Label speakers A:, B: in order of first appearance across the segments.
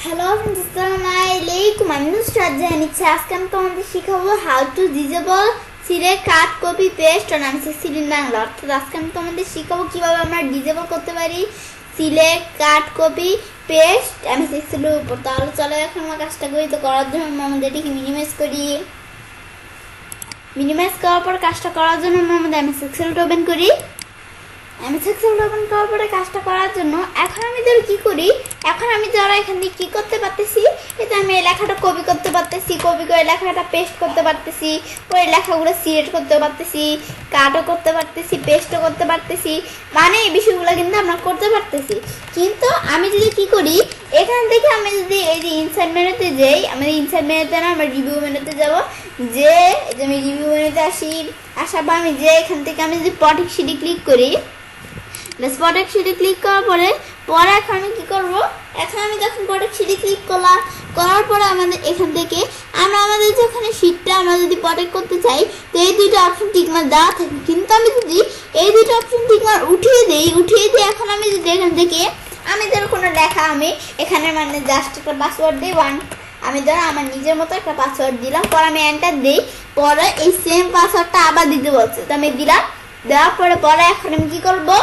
A: Hello friends, আসসালামু আলাইকুম। আমি নুসরাত জাহান ইচ্ছে। আজকে আমি তোমাদের শেখাবো how to disable select cut copy paste on MS Excel in Bangla. অর্থাৎ আজকে আমি তোমাদের শেখাবো কিভাবে আমরা ডিজেবল করতে পারি সিলেক্ট কাট কপি পেস্ট এমএসএক্সেল এর উপর। তাহলে চলো এখন আমরা কাজটা করি। তো করার জন্য আমরা আমাদের এটাকে মিনিমাইজ করি। মিনিমাইজ করার পর কাজটা করার জন্য আমরা আমাদের এমএসএক্সেলটা ওপেন করি। এমএসএক্সেলটা ওপেন করার পরে কাজটা করার জন্য এখন আমি ধরো কি করি, এখন আমি ধরো এখান থেকে কী করতে পারতেছি, এটা আমি এই লেখাটা কপি করতে পারতেছি, কপি করে লেখাটা পেস্ট করতে পারতেছি, ওই লেখাগুলো সিলেক্ট করতে পারতেছি, কাটও করতে পারতেছি, পেস্টও করতে পারতেছি, মানে এই বিষয়গুলো কিন্তু আমরা করতে পারতেছি। কিন্তু আমি যদি কি করি, এখান থেকে আমি যদি এই যে ইনসার্ট মেনুতে যাই, আমাদের ইনসার্ট মেনুতে না আমরা রিভিউ মেনুতে যাবো, যে আমি রিভিউ মেনুতে আসার পর আমি যে এখান থেকে আমি যদি প্রোটেক্ট শিটে ক্লিক করি, প্রোটেক্ট শিটে ক্লিক করার পরে এখন আমি কী করবো, এখন আমি যখন প্রোটেক্ট শিটে ক্লিক করার পরে আমাদের এখান থেকে আমরা আমাদের যেখানে শিটটা আমরা যদি প্রোটেক্ট করতে চাই, তো এই দুইটা অপশন টিকমার দেওয়া থাকে। কিন্তু আমি যদি এই দুইটা অপশন টিকমার উঠিয়ে দিই এখন আমি যদি এখান থেকে আমি ধরো কোনো লেখা আমি এখানে মানে জাস্ট একটা পাসওয়ার্ড দিই আমি ধরো আমার নিজের মতো একটা পাসওয়ার্ড দিলাম, পরে আমি এন্টার দিই, পরে এই সেম পাসওয়ার্ডটা আবার দিতে বলছে, তো আমি দিলাম। দেওয়ার পরে এখন আমি কী করবো,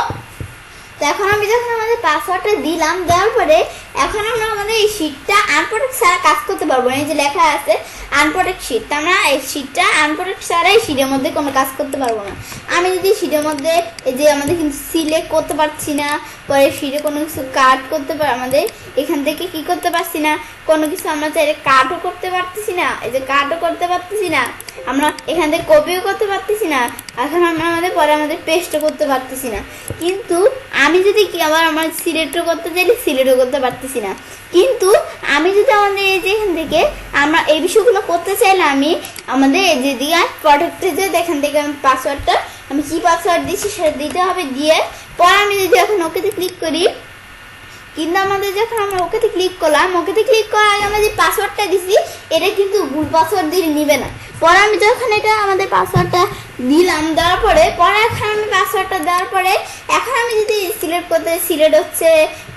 A: তো এখন আমি যখন আমাদের পাসওয়ার্ডটা দিলাম, দেওয়ার পরে এখন আমরা আমাদের এই শিটটা আনপ্রোটেক্ট ছাড়া কাজ করতে পারবো না। এই যে লেখা আছে আনপ্রোটেক্ট শিট, আমরা এই শিটটা আনপ্রোটেক্ট ছাড়া এই শিটের মধ্যে কোনো কাজ করতে পারবো না। আমি যদি শিটের মধ্যে এই যে আমাদের কিন্তু সিলেক্ট করতে পারছি না, পরে শিটে কোনো কিছু কাট করতে পার, আমাদের এখান থেকে কি করতে পারছি না, কোনো কিছু আমরা চাইলে কাটও করতে পারতেছি না, এই যে কাটও করতে পারতেছি না, আমরা এখান থেকে কপিও করতে পারতেছি না, এখন আমরা আমাদের পেস্টও করতে পারতেছি না। কিন্তু আমি যদি কি আবার আমার সিলেক্টও করতে চাইলে সিলেক্টও করতে পারতেছি না। কিন্তু আমি যদি আমাদের এই যে এখান থেকে আমরা এই বিষয়গুলো করতে চাইলে আমি আমাদের এই যে দিয়ে প্রোটেক্টে যে এখান থেকে আমি পাসওয়ার্ডটা আমি কি পাসওয়ার্ড দিচ্ছি সেটা দিতে হবে, দিয়ে পরে আমি যদি এখন ওকেতে ক্লিক করি, কিন্তু আমাদের যখন আমরা ওকেতে ক্লিক করলাম, ওকেতে ক্লিক করার আগে আমরা যে পাসওয়ার্ডটা দিছি এটা কিন্তু ভুল পাসওয়ার্ড দিয়ে নিবে না। পরে আমি যখন এটা আমাদের পাসওয়ার্ডটা দিলাম, দেওয়ার পরে এখন আমি পাসওয়ার্ডটা দেওয়ার পরে এখন আমি যদি সিলেক্ট করতে, সিলেক্ট হচ্ছে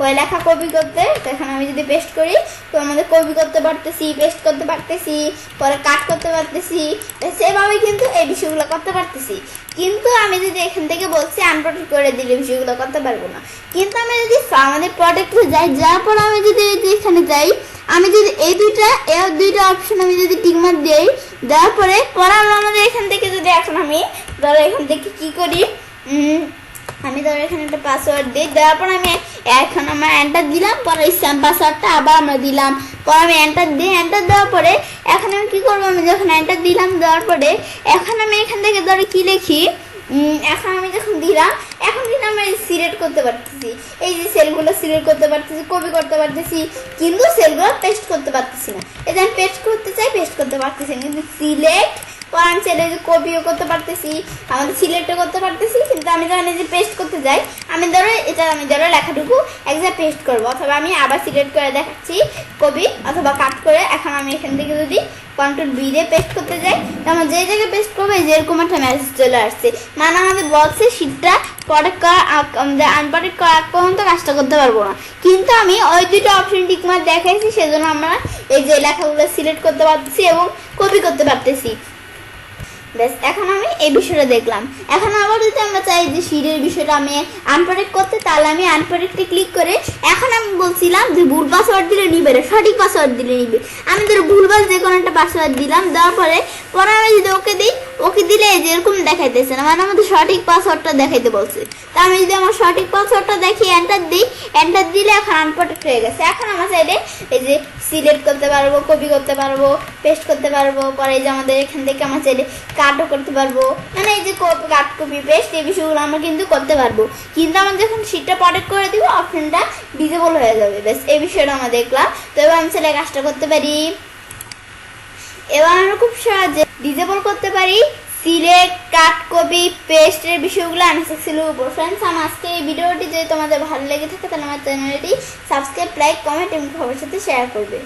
A: ওই লেখা কপি করতে, তো এখন আমি যদি পেস্ট করি তো আমাদের কপি করতে পারতেছি, পেস্ট করতে পারতেছি, পরে কাট করতে পারতেছি, সেভাবে কিন্তু এই বিষয়গুলো করতে পারতেছি। কিন্তু আমি যদি এখান থেকে বলছি আনপ্রোটেক্ট করে দিলে বিষয়গুলো করতে পারবো না। কিন্তু আমি যদি আমাদের প্রোটেক্টে যাই, যাওয়ার পর আমি যদি এখানে যাই, আমি যদি এই দুইটা অপশন আমি যদি টিকমার্ক দিই, দেওয়ার পরে আমরা আমাদের এখান থেকে যদি এখন আমি ধরো এখান থেকে কি করি, আমি ধরো এখানে একটা পাসওয়ার্ড দিই, দেওয়ার পর আমি এখন আমার এন্টার দিলাম, পরে এই সেম পাসওয়ার্ডটা আবার আমরা দিলাম, পরে আমি এন্টার দিই, এন্টার দেওয়ার পরে এখন আমি কী করবো, আমি যখন এন্টার দিলাম, দেওয়ার পরে এখন আমি এখান থেকে ধরো কী লিখি, এখন আমি যখন দিলাম এখন কিন্তু আমি সিলেক্ট করতে পারতেছি, এই যে সেলগুলো সিলেক্ট করতে পারতেছি, কপি করতে পারতেছি, কিন্তু সেলগুলো পেস্ট করতে পারতেছি না। এই যে আমি পেস্ট করতে চাই, পেস্ট করতে পারতেছি না, কিন্তু সিলেক্ট পরান ছেলে যে কপিও করতে পারতেছি, আমাদের সিলেক্টও করতে পারতেছি। কিন্তু আমি যখন এই যে পেস্ট করতে যাই, আমি ধরো লেখাটুকু একজাক্ট পেস্ট করবো, অথবা আমি আবার সিলেক্ট করে দেখাচ্ছি কপি অথবা কাট করে, এখন আমি এখান থেকে যদি কন্ট্রোল বি দিয়ে পেস্ট করতে যাই, তো আমার যে জায়গায় পেস্ট করবো এই যেরকম একটা মেসেজ চলে আসছে, মানে আমাদের বক্সের শিটটা প্রোটেক্ট করা আনপ্রোটেক্ট করা পর্যন্ত কাজটা করতে পারবো না। কিন্তু আমি ওই দুটো অপশন টিকমার্ক দেখাইছি, সেজন্য আমরা এই যে লেখাগুলো সিলেক্ট করতে পারতেছি এবং কপি করতে পারতেছি। বেশ, এখন আমি এই বিষয়টা দেখলাম। এখন আবার যদি আমরা চাই যে শিটের বিষয়টা আমি আনপ্রোটেক্ট করতে, তাহলে আমি আনপ্রোটেক্টে ক্লিক করে এখন আমি বলছিলাম যে ভুল পাসওয়ার্ড দিলে নিবে না, সঠিক পাসওয়ার্ড দিলে নিবে। আমি ধরো ভুলভাল যে কোনো একটা পাসওয়ার্ড দিলাম, দেওয়ার পরে আমি যদি ওকে দিই, ওকে দিলে যেরকম দেখাইতেছে না, মানে আমাদের সঠিক পাসওয়ার্ডটা দেখাইতে বলছে। তা আমি যদি আমার সঠিক পাসওয়ার্ডটা দেখি এন্টার দিই, এন্টার দিলে এখন আনপ্রোটেক্ট হয়ে গেছে। এখন আমার চাইলে এই যে সিলেক্ট করতে পারবো, কপি করতে পারবো, পেস্ট করতে পারবো, পরে এই যে আমাদের এখান থেকে আমার চাইলে কাটও করতে পারবো, মানে এই যে কাট কপি পেস্ট এই বিষয়গুলো আমরা কিন্তু করতে পারবো। কিন্তু আমরা যখন শিটটা প্রোটেক্ট করে দিব, অপশনটা ডিজেবল হয়ে যাবে। বেশ, এই বিষয়টা আমরা দেখলাম। তো এবার আমি চাইলে কাজটা করতে পারি, এবার আমরা খুব সহজে ডিজেবল করতে পারি সিলেক্ট কাট কপি পেস্টের বিষয়গুলো এমএসএক্সেলের উপর। ফ্রেন্ডস, আমার আজকে এই ভিডিওটি যদি তোমাদের ভালো লেগে থাকে তাহলে আমার চ্যানেলটি সাবস্ক্রাইব, লাইক, কমেন্ট এবং সবার সাথে শেয়ার করবে।